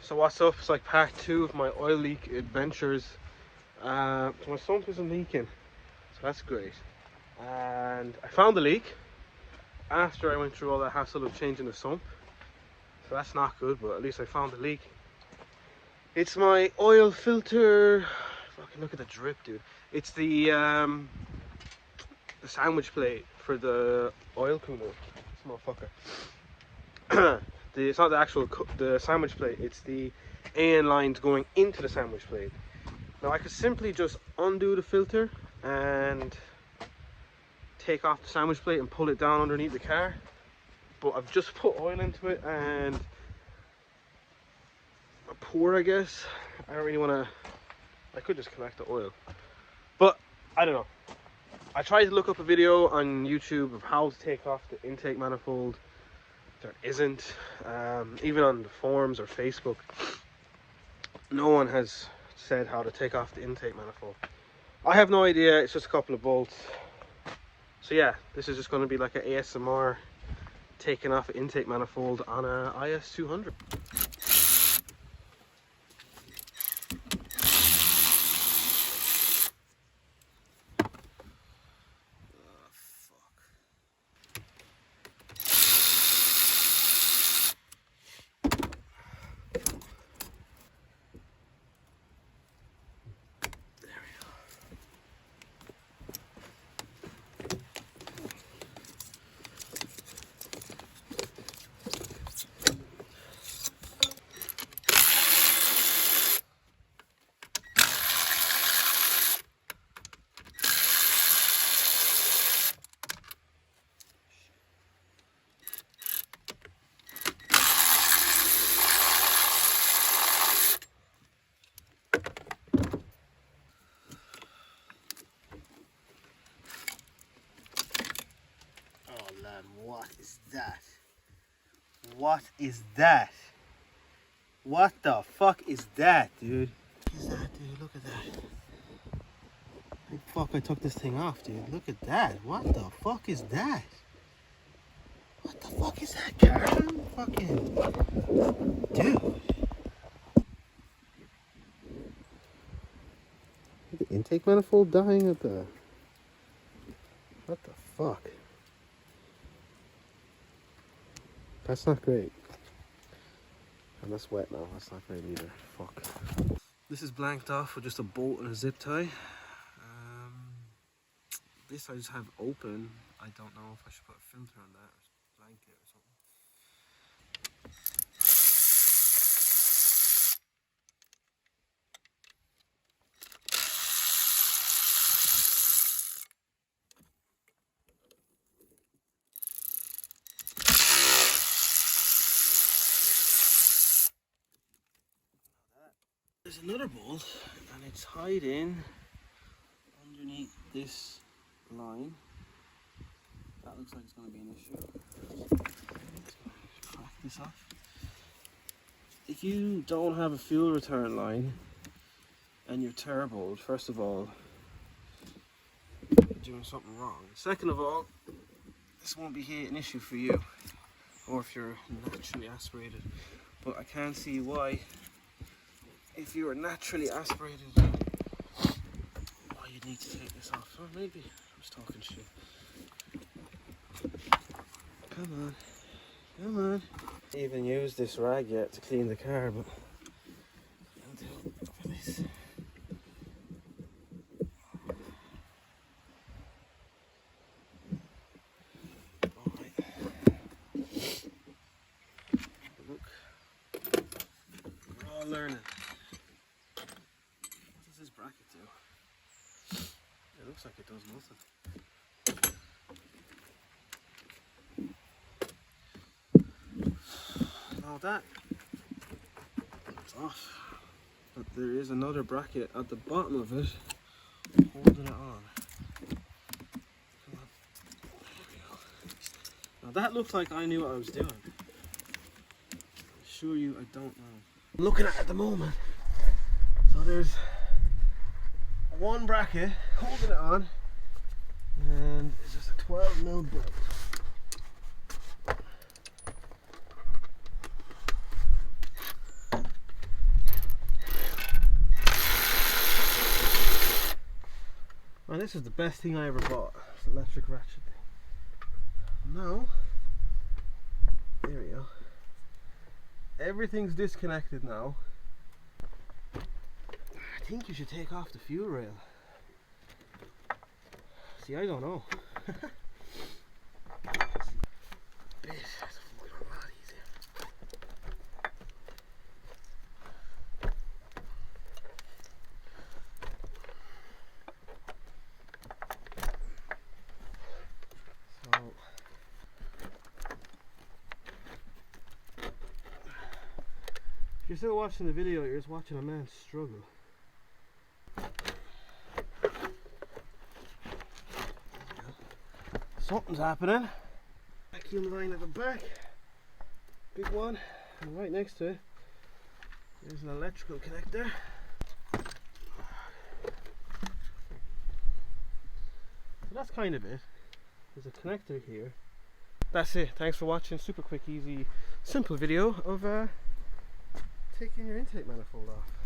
So what's up? It's like part 2 of my oil leak adventures. So my sump isn't leaking, so that's great. And I found the leak after I went through all the hassle of changing the sump. So that's not good, but at least I found the leak. It's my oil filter. Fucking look at the drip, dude. It's the sandwich plate for the oil cooler. This motherfucker. It's not the actual the sandwich plate, it's the AN lines going into the sandwich plate. Now I could simply just undo the filter and take off the sandwich plate and pull it down underneath the car, but I've just put oil into it and a pour, I guess. I don't really want to, I could just collect the oil, but I don't know. I tried to look up a video on YouTube of how to take off the intake manifold. There isn't, even on the forums or Facebook, no one has said how to take off the intake manifold. I have no idea, it's just a couple of bolts. So yeah, this is just going to be like an ASMR taking off an intake manifold on a is200. What is that? What is that? What the fuck is that, dude? What is that, dude? Look at that. Oh, fuck, I took this thing off, dude. Look at that. What the fuck is that? What the fuck is that, Karen? Fucking... Dude. The intake manifold dying at the... What the fuck? That's not great. And that's wet now, that's not great either. Fuck. This is blanked off with just a bolt and a zip tie. This I just have open. I don't know if I should put a filter on that or blank it or something. There's another bolt and it's hiding underneath this line. That looks like it's going to be an issue. Let's crack this off. If you don't have a fuel return line and you're turboed, first of all, you're doing something wrong. Second of all, this won't be an issue for you, or if you're naturally aspirated. But I can't see why, if you are naturally aspirated, why you'd need to take this off. Or maybe I was talking shit. Come on, come on. I haven't even used this rag yet to clean the car, but I'll do it for this. Alright. Look, we're all learning. What does this bracket do? It looks like it does nothing. Now that it's off, but there is another bracket at the bottom of it holding it on. Now that looked like I knew what I was doing. I assure you I don't know. I'm looking at it at the moment. So there's one bracket holding it on, and it's just a 12mm bolt. this is the best thing I ever bought. It's an electric ratchet thing. Now, there we go. Everything's disconnected now. I think you should take off the fuel rail. See, I don't know. This is a fucking lot easier. So, if you're still watching the video, you're just watching a man struggle. Something's happening. Vacuum line at the back, big one, and right next to it there's an electrical connector. So that's kind of it. There's a connector here. That's it. Thanks for watching. Super quick, easy, simple video of taking your intake manifold off.